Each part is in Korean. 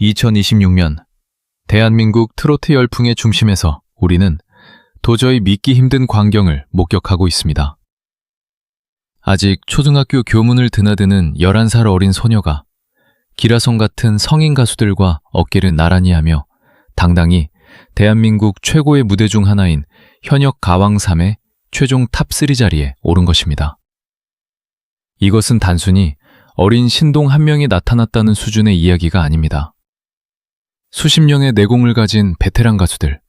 2026년 대한민국 트로트 열풍의 중심에서 우리는 도저히 믿기 힘든 광경을 목격하고 있습니다. 아직 초등학교 교문을 드나드는 11살 어린 소녀가 기라성 같은 성인 가수들과 어깨를 나란히 하며 당당히 대한민국 최고의 무대 중 하나인 현역 가왕 3의 최종 탑3 자리에 오른 것입니다. 이것은 단순히 어린 신동 한 명이 나타났다는 수준의 이야기가 아닙니다. 수십 년의 내공을 가진 베테랑 가수들,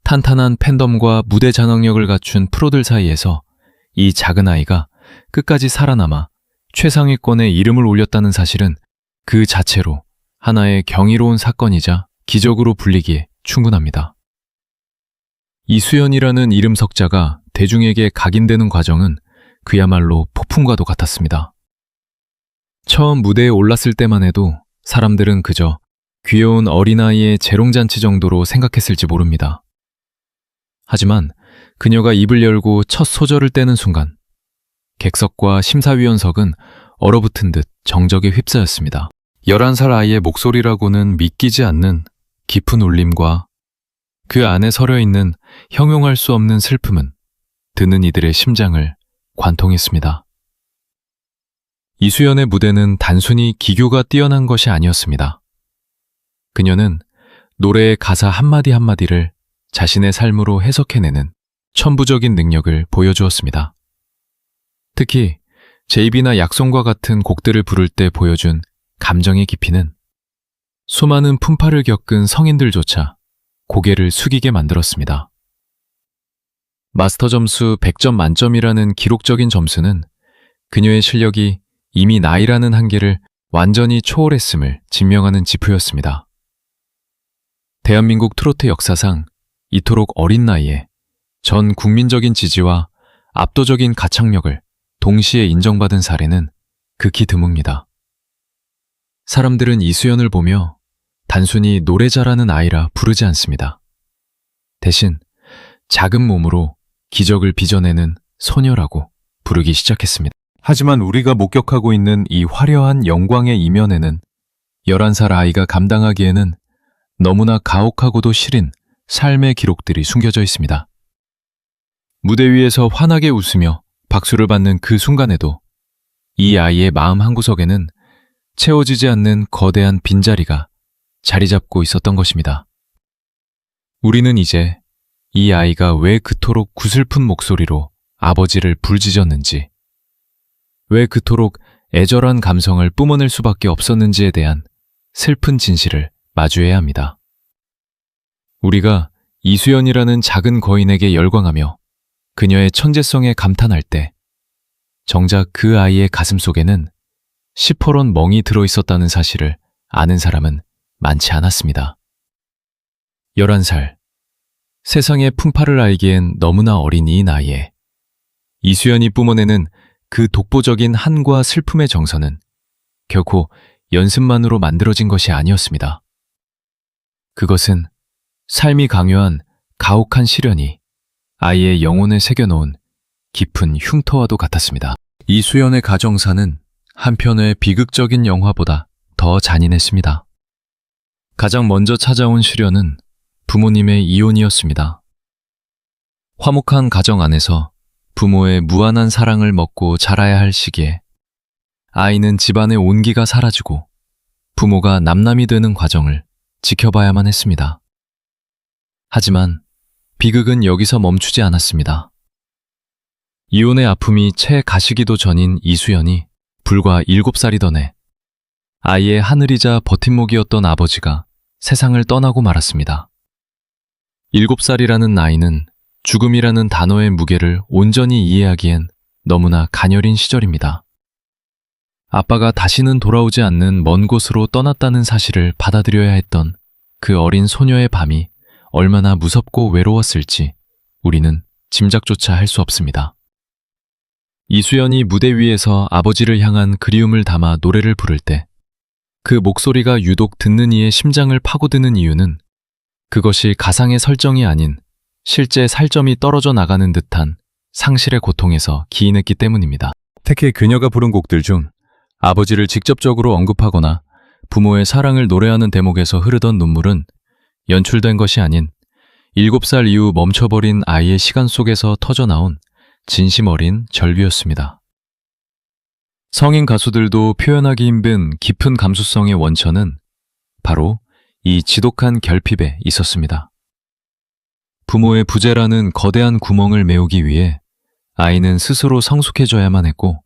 탄탄한 팬덤과 무대 장악력을 갖춘 프로들 사이에서 이 작은 아이가 끝까지 살아남아 최상위권에 이름을 올렸다는 사실은 그 자체로 하나의 경이로운 사건이자 기적으로 불리기에 충분합니다. 이수연이라는 이름 석자가 대중에게 각인되는 과정은 그야말로 폭풍과도 같았습니다. 처음 무대에 올랐을 때만 해도 사람들은 그저 귀여운 어린아이의 재롱잔치 정도로 생각했을지 모릅니다. 하지만 그녀가 입을 열고 첫 소절을 떼는 순간 객석과 심사위원석은 얼어붙은 듯 정적에 휩싸였습니다. 11살 아이의 목소리라고는 믿기지 않는 깊은 울림과 그 안에 서려있는 형용할 수 없는 슬픔은 듣는 이들의 심장을 관통했습니다. 이수연의 무대는 단순히 기교가 뛰어난 것이 아니었습니다. 그녀는 노래의 가사 한마디 한마디를 자신의 삶으로 해석해내는 천부적인 능력을 보여주었습니다. 특히 제이비나 약속과 같은 곡들을 부를 때 보여준 감정의 깊이는 수많은 풍파를 겪은 성인들조차 고개를 숙이게 만들었습니다. 마스터 점수 100점 만점이라는 기록적인 점수는 그녀의 실력이 이미 나이라는 한계를 완전히 초월했음을 증명하는 지표였습니다. 대한민국 트로트 역사상 이토록 어린 나이에 전 국민적인 지지와 압도적인 가창력을 동시에 인정받은 사례는 극히 드뭅니다. 사람들은 이수연을 보며 단순히 노래 잘하는 아이라 부르지 않습니다. 대신 작은 몸으로 기적을 빚어내는 소녀라고 부르기 시작했습니다. 하지만 우리가 목격하고 있는 이 화려한 영광의 이면에는 11살 아이가 감당하기에는 너무나 가혹하고도 시린 삶의 기록들이 숨겨져 있습니다. 무대 위에서 환하게 웃으며 박수를 받는 그 순간에도 이 아이의 마음 한구석에는 채워지지 않는 거대한 빈자리가 자리 잡고 있었던 것입니다. 우리는 이제 이 아이가 왜 그토록 구슬픈 목소리로 아버지를 부르짖었는지, 왜 그토록 애절한 감성을 뿜어낼 수밖에 없었는지에 대한 슬픈 진실을 마주해야 합니다. 우리가 이수연이라는 작은 거인에게 열광하며 그녀의 천재성에 감탄할 때 정작 그 아이의 가슴 속에는 시퍼런 멍이 들어있었다는 사실을 아는 사람은 많지 않았습니다. 11살, 세상의 풍파를 알기엔 너무나 어린 이 나이에 이수연이 뿜어내는 그 독보적인 한과 슬픔의 정서는 결코 연습만으로 만들어진 것이 아니었습니다. 그것은 삶이 강요한 가혹한 시련이 아이의 영혼을 새겨놓은 깊은 흉터와도 같았습니다. 이수연의 가정사는 한편의 비극적인 영화보다 더 잔인했습니다. 가장 먼저 찾아온 시련은 부모님의 이혼이었습니다. 화목한 가정 안에서 부모의 무한한 사랑을 먹고 자라야 할 시기에 아이는 집안의 온기가 사라지고 부모가 남남이 되는 과정을 지켜봐야만 했습니다. 하지만 비극은 여기서 멈추지 않았습니다. 이혼의 아픔이 채 가시기도 전인 이수연이 불과 7살이던 해 아이의 하늘이자 버팀목이었던 아버지가 세상을 떠나고 말았습니다. 7살이라는 나이는 죽음이라는 단어의 무게를 온전히 이해하기엔 너무나 가녀린 시절입니다. 아빠가 다시는 돌아오지 않는 먼 곳으로 떠났다는 사실을 받아들여야 했던 그 어린 소녀의 밤이 얼마나 무섭고 외로웠을지 우리는 짐작조차 할 수 없습니다. 이수연이 무대 위에서 아버지를 향한 그리움을 담아 노래를 부를 때 그 목소리가 유독 듣는 이의 심장을 파고드는 이유는 그것이 가상의 설정이 아닌 실제 살점이 떨어져 나가는 듯한 상실의 고통에서 기인했기 때문입니다. 특히 그녀가 부른 곡들 중 아버지를 직접적으로 언급하거나 부모의 사랑을 노래하는 대목에서 흐르던 눈물은 연출된 것이 아닌 7살 이후 멈춰버린 아이의 시간 속에서 터져나온 진심 어린 절규였습니다. 성인 가수들도 표현하기 힘든 깊은 감수성의 원천은 바로 이 지독한 결핍에 있었습니다. 부모의 부재라는 거대한 구멍을 메우기 위해 아이는 스스로 성숙해져야만 했고,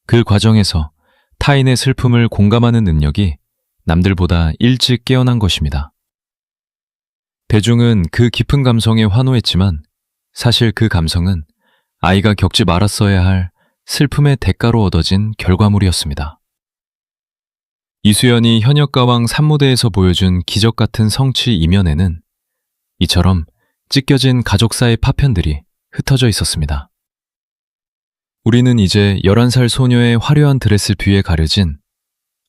그 과정에서 타인의 슬픔을 공감하는 능력이 남들보다 일찍 깨어난 것입니다. 대중은 그 깊은 감성에 환호했지만 사실 그 감성은 아이가 겪지 말았어야 할 슬픔의 대가로 얻어진 결과물이었습니다. 이수연이 현역가왕 3무대에서 보여준 기적 같은 성취 이면에는 이처럼 찢겨진 가족사의 파편들이 흩어져 있었습니다. 우리는 이제 11살 소녀의 화려한 드레스 뒤에 가려진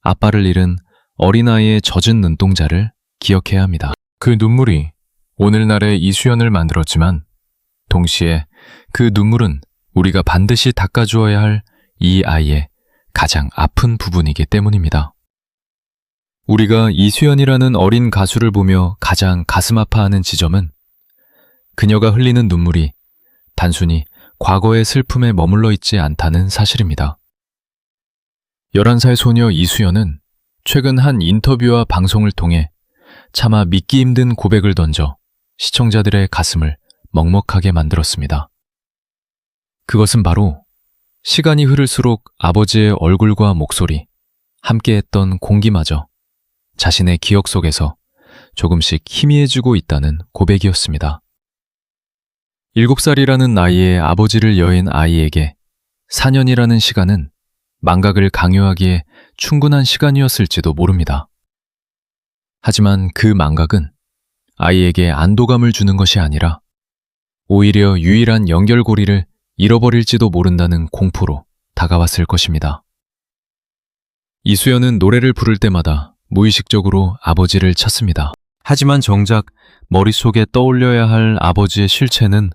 아빠를 잃은 어린아이의 젖은 눈동자를 기억해야 합니다. 그 눈물이 오늘날의 이수연을 만들었지만 동시에 그 눈물은 우리가 반드시 닦아주어야 할 이 아이의 가장 아픈 부분이기 때문입니다. 우리가 이수연이라는 어린 가수를 보며 가장 가슴 아파하는 지점은 그녀가 흘리는 눈물이 단순히 과거의 슬픔에 머물러 있지 않다는 사실입니다. 11살 소녀 이수연은 최근 한 인터뷰와 방송을 통해 차마 믿기 힘든 고백을 던져 시청자들의 가슴을 먹먹하게 만들었습니다. 그것은 바로 시간이 흐를수록 아버지의 얼굴과 목소리, 함께했던 공기마저 자신의 기억 속에서 조금씩 희미해지고 있다는 고백이었습니다. 7살이라는 나이에 아버지를 여인 아이에게 4년이라는 시간은 망각을 강요하기에 충분한 시간이었을지도 모릅니다. 하지만 그 망각은 아이에게 안도감을 주는 것이 아니라 오히려 유일한 연결고리를 잃어버릴지도 모른다는 공포로 다가왔을 것입니다. 이수연은 노래를 부를 때마다 무의식적으로 아버지를 찾습니다. 하지만 정작 머릿속에 떠올려야 할 아버지의 실체는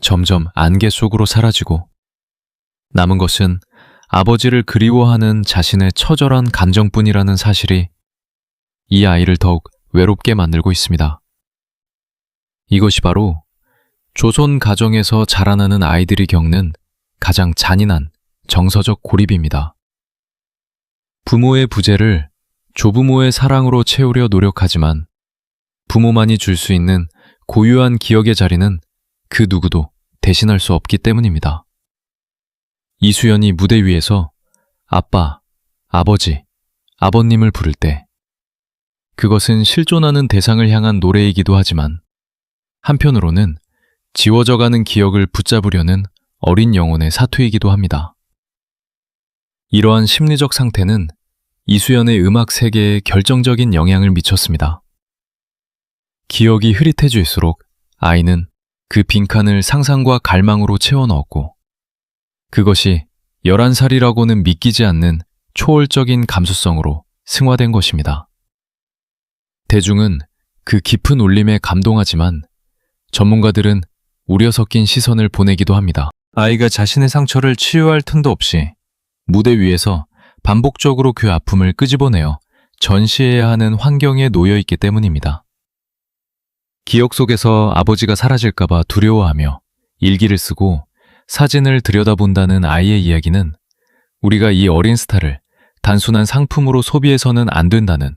점점 안개 속으로 사라지고 남은 것은 아버지를 그리워하는 자신의 처절한 감정뿐이라는 사실이 이 아이를 더욱 외롭게 만들고 있습니다. 이것이 바로 조선 가정에서 자라나는 아이들이 겪는 가장 잔인한 정서적 고립입니다. 부모의 부재를 조부모의 사랑으로 채우려 노력하지만 부모만이 줄 수 있는 고유한 기억의 자리는 그 누구도 대신할 수 없기 때문입니다. 이수연이 무대 위에서 아빠, 아버지, 아버님을 부를 때 그것은 실존하는 대상을 향한 노래이기도 하지만 한편으로는 지워져가는 기억을 붙잡으려는 어린 영혼의 사투이기도 합니다. 이러한 심리적 상태는 이수연의 음악 세계에 결정적인 영향을 미쳤습니다. 기억이 흐릿해질수록 아이는 그 빈칸을 상상과 갈망으로 채워 넣었고 그것이 11살이라고는 믿기지 않는 초월적인 감수성으로 승화된 것입니다. 대중은 그 깊은 울림에 감동하지만 전문가들은 우려 섞인 시선을 보내기도 합니다. 아이가 자신의 상처를 치유할 틈도 없이 무대 위에서 반복적으로 그 아픔을 끄집어내어 전시해야 하는 환경에 놓여 있기 때문입니다. 기억 속에서 아버지가 사라질까봐 두려워하며 일기를 쓰고 사진을 들여다본다는 아이의 이야기는 우리가 이 어린 스타를 단순한 상품으로 소비해서는 안 된다는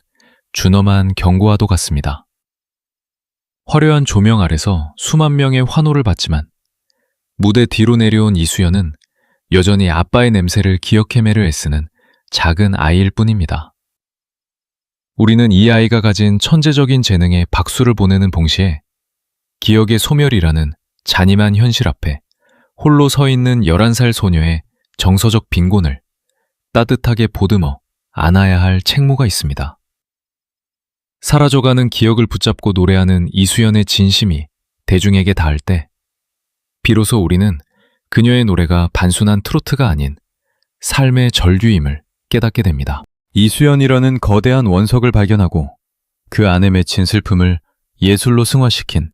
준엄한 경고와도 같습니다. 화려한 조명 아래서 수만 명의 환호를 받지만 무대 뒤로 내려온 이수연은 여전히 아빠의 냄새를 기억해내려 애쓰는 작은 아이일 뿐입니다. 우리는 이 아이가 가진 천재적인 재능에 박수를 보내는 동시에 기억의 소멸이라는 잔인한 현실 앞에 홀로 서 있는 11살 소녀의 정서적 빈곤을 따뜻하게 보듬어 안아야 할 책무가 있습니다. 사라져가는 기억을 붙잡고 노래하는 이수연의 진심이 대중에게 닿을 때 비로소 우리는 그녀의 노래가 단순한 트로트가 아닌 삶의 절규임을 깨닫게 됩니다. 이수연이라는 거대한 원석을 발견하고 그 안에 맺힌 슬픔을 예술로 승화시킨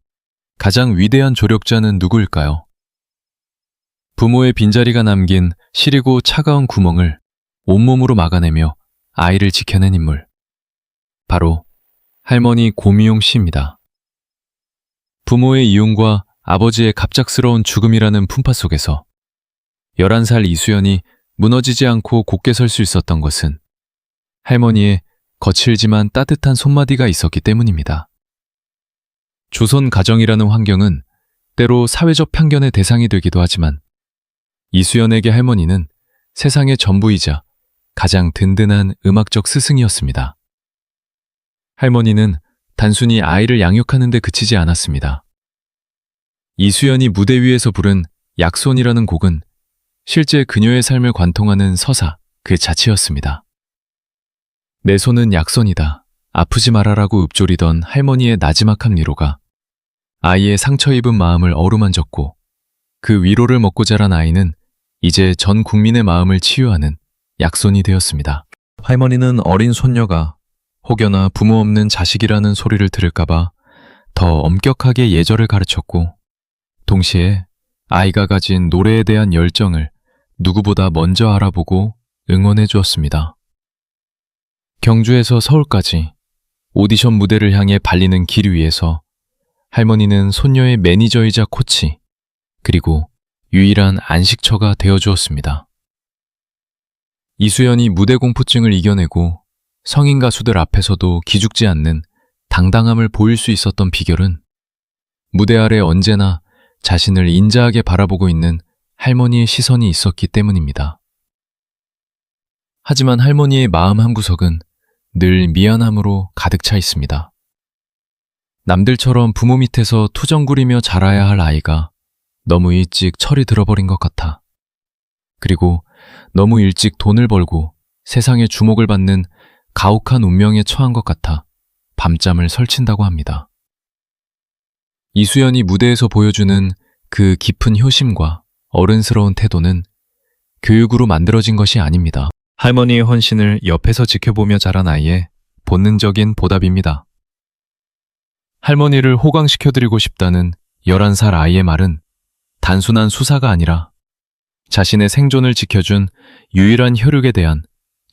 가장 위대한 조력자는 누구일까요? 부모의 빈자리가 남긴 시리고 차가운 구멍을 온몸으로 막아내며 아이를 지켜낸 인물, 바로 할머니 고미용 씨입니다. 부모의 이혼과 아버지의 갑작스러운 죽음이라는 풍파 속에서 11살 이수연이 무너지지 않고 곧게 설 수 있었던 것은 할머니의 거칠지만 따뜻한 손마디가 있었기 때문입니다. 조선 가정이라는 환경은 때로 사회적 편견의 대상이 되기도 하지만 이수연에게 할머니는 세상의 전부이자 가장 든든한 음악적 스승이었습니다. 할머니는 단순히 아이를 양육하는 데 그치지 않았습니다. 이수연이 무대 위에서 부른 약손이라는 곡은 실제 그녀의 삶을 관통하는 서사 그 자체였습니다. 내 손은 약손이다. 아프지 말아라고 읊조리던 할머니의 나지막한 위로가 아이의 상처 입은 마음을 어루만졌고 그 위로를 먹고 자란 아이는 이제 전 국민의 마음을 치유하는 약손이 되었습니다. 할머니는 어린 손녀가 혹여나 부모 없는 자식이라는 소리를 들을까봐 더 엄격하게 예절을 가르쳤고 동시에 아이가 가진 노래에 대한 열정을 누구보다 먼저 알아보고 응원해 주었습니다. 경주에서 서울까지 오디션 무대를 향해 발리는 길 위에서 할머니는 손녀의 매니저이자 코치, 그리고 유일한 안식처가 되어주었습니다. 이수연이 무대 공포증을 이겨내고 성인 가수들 앞에서도 기죽지 않는 당당함을 보일 수 있었던 비결은 무대 아래 언제나 자신을 인자하게 바라보고 있는 할머니의 시선이 있었기 때문입니다. 하지만 할머니의 마음 한구석은 늘 미안함으로 가득 차 있습니다. 남들처럼 부모 밑에서 투정부리며 자라야 할 아이가 너무 일찍 철이 들어버린 것 같아. 그리고 너무 일찍 돈을 벌고 세상의 주목을 받는 가혹한 운명에 처한 것 같아 밤잠을 설친다고 합니다. 이수연이 무대에서 보여주는 그 깊은 효심과 어른스러운 태도는 교육으로 만들어진 것이 아닙니다. 할머니의 헌신을 옆에서 지켜보며 자란 아이의 본능적인 보답입니다. 할머니를 호강시켜드리고 싶다는 11살 아이의 말은 단순한 수사가 아니라 자신의 생존을 지켜준 유일한 혈육에 대한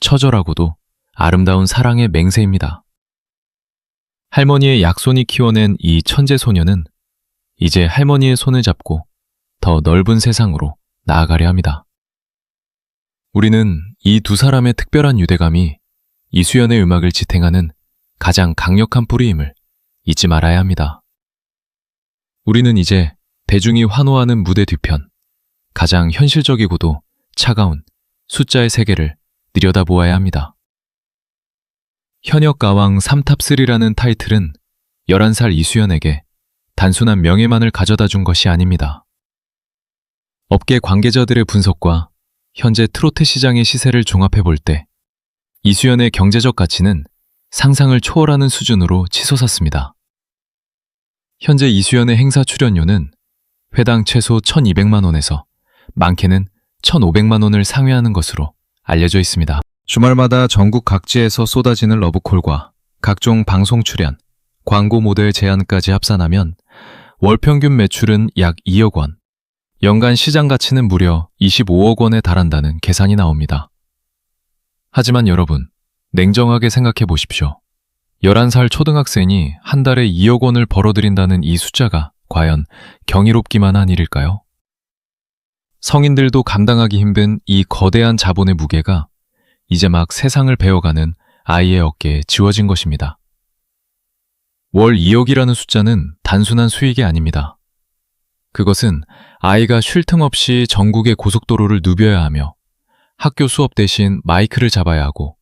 처절하고도 아름다운 사랑의 맹세입니다. 할머니의 약손이 키워낸 이 천재 소녀는 이제 할머니의 손을 잡고 더 넓은 세상으로 나아가려 합니다. 우리는 이 두 사람의 특별한 유대감이 이수연의 음악을 지탱하는 가장 강력한 뿌리임을 잊지 말아야 합니다. 우리는 이제 대중이 환호하는 무대 뒤편, 가장 현실적이고도 차가운 숫자의 세계를 들여다보아야 합니다. 현역가왕 3탑3라는 타이틀은 11살 이수연에게 단순한 명예만을 가져다 준 것이 아닙니다. 업계 관계자들의 분석과 현재 트로트 시장의 시세를 종합해 볼 때 이수연의 경제적 가치는 상상을 초월하는 수준으로 치솟았습니다. 현재 이수연의 행사 출연료는 회당 최소 1,200만 원에서 많게는 1,500만 원을 상회하는 것으로 알려져 있습니다. 주말마다 전국 각지에서 쏟아지는 러브콜과 각종 방송 출연, 광고 모델 제안까지 합산하면 월 평균 매출은 약 2억 원, 연간 시장 가치는 무려 25억 원에 달한다는 계산이 나옵니다. 하지만 여러분, 냉정하게 생각해 보십시오. 11살 초등학생이 한 달에 2억 원을 벌어들인다는 이 숫자가 과연 경이롭기만 한 일일까요? 성인들도 감당하기 힘든 이 거대한 자본의 무게가 이제 막 세상을 배워가는 아이의 어깨에 지워진 것입니다. 월 2억이라는 숫자는 단순한 수익이 아닙니다. 그것은 아이가 쉴 틈 없이 전국의 고속도로를 누벼야 하며 학교 수업 대신 마이크를 잡아야 하고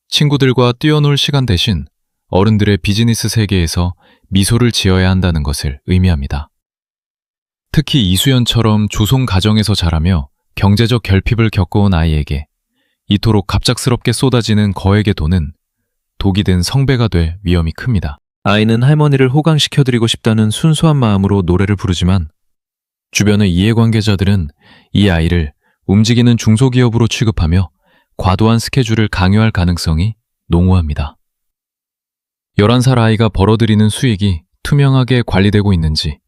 친구들과 뛰어놀 시간 대신 어른들의 비즈니스 세계에서 미소를 지어야 한다는 것을 의미합니다. 특히 이수연처럼 조송 가정에서 자라며 경제적 결핍을 겪어온 아이에게 이토록 갑작스럽게 쏟아지는 거액의 돈은 독이 든 성배가 될 위험이 큽니다. 아이는 할머니를 호강시켜드리고 싶다는 순수한 마음으로 노래를 부르지만 주변의 이해관계자들은 이 아이를 움직이는 중소기업으로 취급하며 과도한 스케줄을 강요할 가능성이 농후합니다. 11살 아이가 벌어들이는 수익이 투명하게 관리되고 있는지,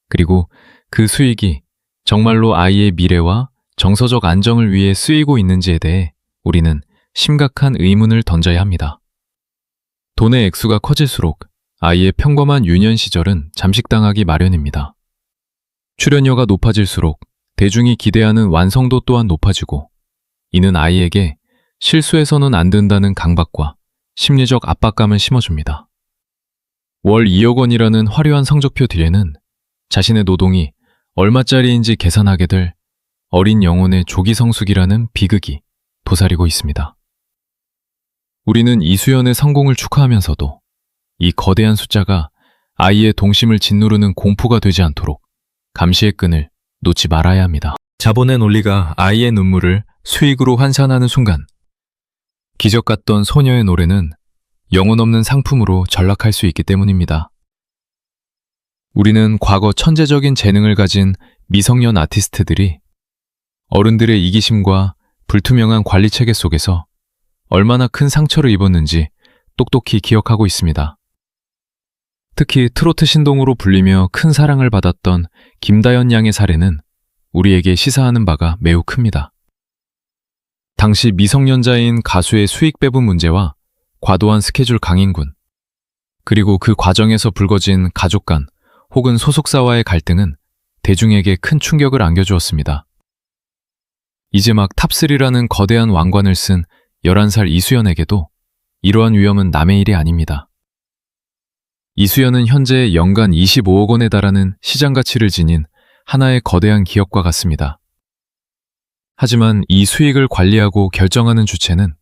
그리고 그 수익이 정말로 아이의 미래와 정서적 안정을 위해 쓰이고 있는지에 대해 우리는 심각한 의문을 던져야 합니다. 돈의 액수가 커질수록 아이의 평범한 유년 시절은 잠식당하기 마련입니다. 출연료가 높아질수록 대중이 기대하는 완성도 또한 높아지고, 이는 아이에게 실수해서는 안 된다는 강박과 심리적 압박감을 심어줍니다. 월 2억 원이라는 화려한 성적표 뒤에는 자신의 노동이 얼마짜리인지 계산하게 될 어린 영혼의 조기성숙이라는 비극이 도사리고 있습니다. 우리는 이수연의 성공을 축하하면서도 이 거대한 숫자가 아이의 동심을 짓누르는 공포가 되지 않도록 감시의 끈을 놓지 말아야 합니다. 자본의 논리가 아이의 눈물을 수익으로 환산하는 순간, 기적 같던 소녀의 노래는 영혼 없는 상품으로 전락할 수 있기 때문입니다. 우리는 과거 천재적인 재능을 가진 미성년 아티스트들이 어른들의 이기심과 불투명한 관리 체계 속에서 얼마나 큰 상처를 입었는지 똑똑히 기억하고 있습니다. 특히 트로트 신동으로 불리며 큰 사랑을 받았던 김다연 양의 사례는 우리에게 시사하는 바가 매우 큽니다. 당시 미성년자인 가수의 수익 배분 문제와 과도한 스케줄 강행군, 그리고 그 과정에서 불거진 가족 간 혹은 소속사와의 갈등은 대중에게 큰 충격을 안겨주었습니다. 이제 막 탑3라는 거대한 왕관을 쓴 11살 이수연에게도 이러한 위험은 남의 일이 아닙니다. 이수연은 현재 연간 25억 원에 달하는 시장 가치를 지닌 하나의 거대한 기업과 같습니다. 하지만 이 수익을 관리하고 결정하는 주체는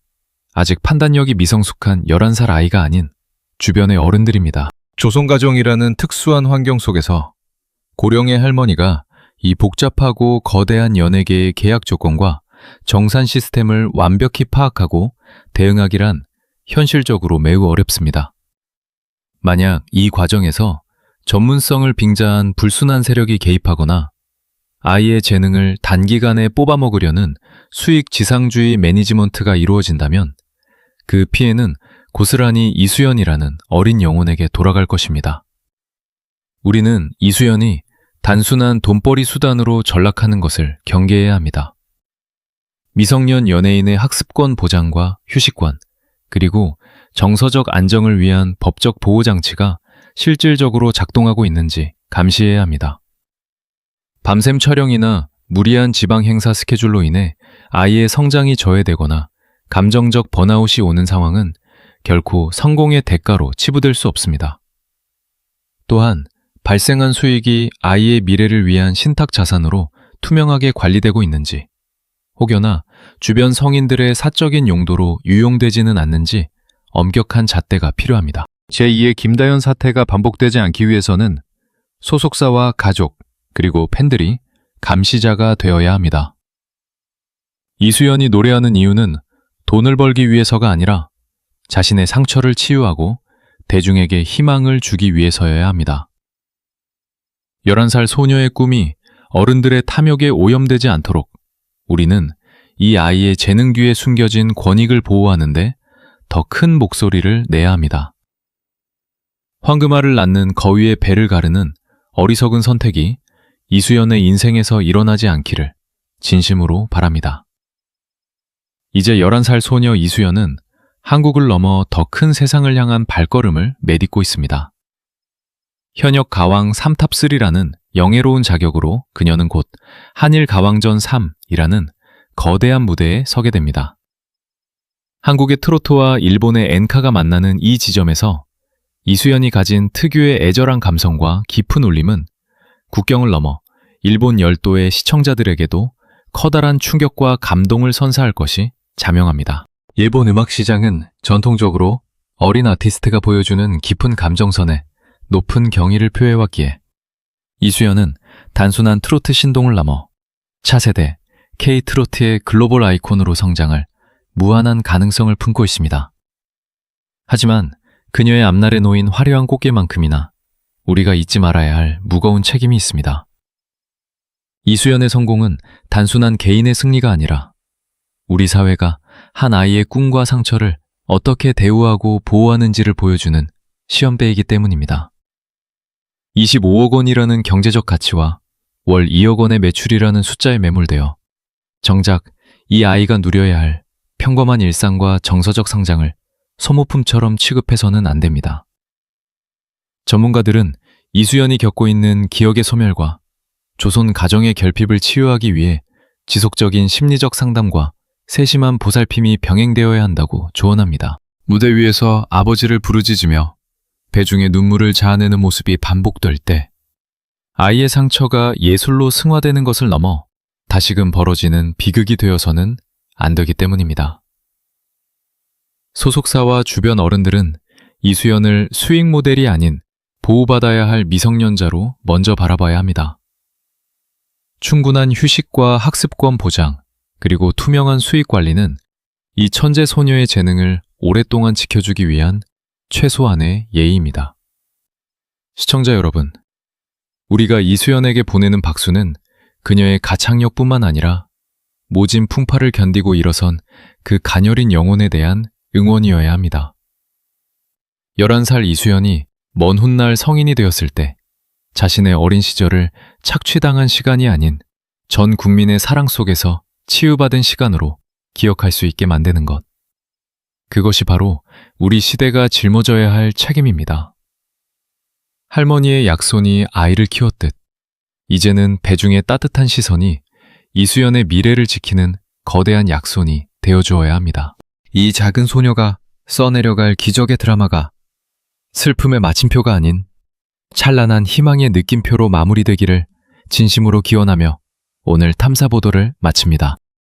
아직 판단력이 미성숙한 11살 아이가 아닌 주변의 어른들입니다. 조선가정이라는 특수한 환경 속에서 고령의 할머니가 이 복잡하고 거대한 연예계의 계약 조건과 정산 시스템을 완벽히 파악하고 대응하기란 현실적으로 매우 어렵습니다. 만약 이 과정에서 전문성을 빙자한 불순한 세력이 개입하거나 아이의 재능을 단기간에 뽑아먹으려는 수익 지상주의 매니지먼트가 이루어진다면 그 피해는 고스란히 이수연이라는 어린 영혼에게 돌아갈 것입니다. 우리는 이수연이 단순한 돈벌이 수단으로 전락하는 것을 경계해야 합니다. 미성년 연예인의 학습권 보장과 휴식권, 그리고 정서적 안정을 위한 법적 보호장치가 실질적으로 작동하고 있는지 감시해야 합니다. 밤샘 촬영이나 무리한 지방 행사 스케줄로 인해 아이의 성장이 저해되거나 감정적 번아웃이 오는 상황은 결코 성공의 대가로 치부될 수 없습니다. 또한 발생한 수익이 아이의 미래를 위한 신탁 자산으로 투명하게 관리되고 있는지, 혹여나 주변 성인들의 사적인 용도로 유용되지는 않는지 엄격한 잣대가 필요합니다. 제2의 김다연 사태가 반복되지 않기 위해서는 소속사와 가족, 그리고 팬들이 감시자가 되어야 합니다. 이수연이 노래하는 이유는 돈을 벌기 위해서가 아니라 자신의 상처를 치유하고 대중에게 희망을 주기 위해서여야 합니다. 11살 소녀의 꿈이 어른들의 탐욕에 오염되지 않도록 우리는 이 아이의 재능 뒤에 숨겨진 권익을 보호하는데 더 큰 목소리를 내야 합니다. 황금알을 낳는 거위의 배를 가르는 어리석은 선택이 이수연의 인생에서 일어나지 않기를 진심으로 바랍니다. 이제 11살 소녀 이수연은 한국을 넘어 더 큰 세상을 향한 발걸음을 내딛고 있습니다. 현역 가왕 3탑3라는 영예로운 자격으로 그녀는 곧 한일 가왕전 3이라는 거대한 무대에 서게 됩니다. 한국의 트로트와 일본의 엔카가 만나는 이 지점에서 이수연이 가진 특유의 애절한 감성과 깊은 울림은 국경을 넘어 일본 열도의 시청자들에게도 커다란 충격과 감동을 선사할 것이 자명합니다. 일본 음악 시장은 전통적으로 어린 아티스트가 보여주는 깊은 감정선에 높은 경의를 표해왔기에 이수연은 단순한 트로트 신동을 넘어 차세대 K-트로트의 글로벌 아이콘으로 성장할 무한한 가능성을 품고 있습니다. 하지만 그녀의 앞날에 놓인 화려한 꽃게만큼이나 우리가 잊지 말아야 할 무거운 책임이 있습니다. 이수연의 성공은 단순한 개인의 승리가 아니라 우리 사회가 한 아이의 꿈과 상처를 어떻게 대우하고 보호하는지를 보여주는 시험대이기 때문입니다. 25억 원이라는 경제적 가치와 월 2억 원의 매출이라는 숫자에 매몰되어 정작 이 아이가 누려야 할 평범한 일상과 정서적 성장을 소모품처럼 취급해서는 안 됩니다. 전문가들은 이수연이 겪고 있는 기억의 소멸과 조선 가정의 결핍을 치유하기 위해 지속적인 심리적 상담과 세심한 보살핌이 병행되어야 한다고 조언합니다. 무대 위에서 아버지를 부르짖으며 배중의 눈물을 자아내는 모습이 반복될 때 아이의 상처가 예술로 승화되는 것을 넘어 다시금 벌어지는 비극이 되어서는 안 되기 때문입니다. 소속사와 주변 어른들은 이수연을 수익 모델이 아닌 보호받아야 할 미성년자로 먼저 바라봐야 합니다. 충분한 휴식과 학습권 보장, 그리고 투명한 수익 관리는 이 천재 소녀의 재능을 오랫동안 지켜주기 위한 최소한의 예의입니다. 시청자 여러분, 우리가 이수연에게 보내는 박수는 그녀의 가창력뿐만 아니라 모진 풍파를 견디고 일어선 그 가녀린 영혼에 대한 응원이어야 합니다. 11살 이수연이 먼 훗날 성인이 되었을 때 자신의 어린 시절을 착취당한 시간이 아닌 전 국민의 사랑 속에서 치유받은 시간으로 기억할 수 있게 만드는 것. 그것이 바로 우리 시대가 짊어져야 할 책임입니다. 할머니의 약손이 아이를 키웠듯 이제는 배중의 따뜻한 시선이 이수연의 미래를 지키는 거대한 약손이 되어주어야 합니다. 이 작은 소녀가 써내려갈 기적의 드라마가 슬픔의 마침표가 아닌 찬란한 희망의 느낌표로 마무리되기를 진심으로 기원하며 오늘 탐사보도를 마칩니다.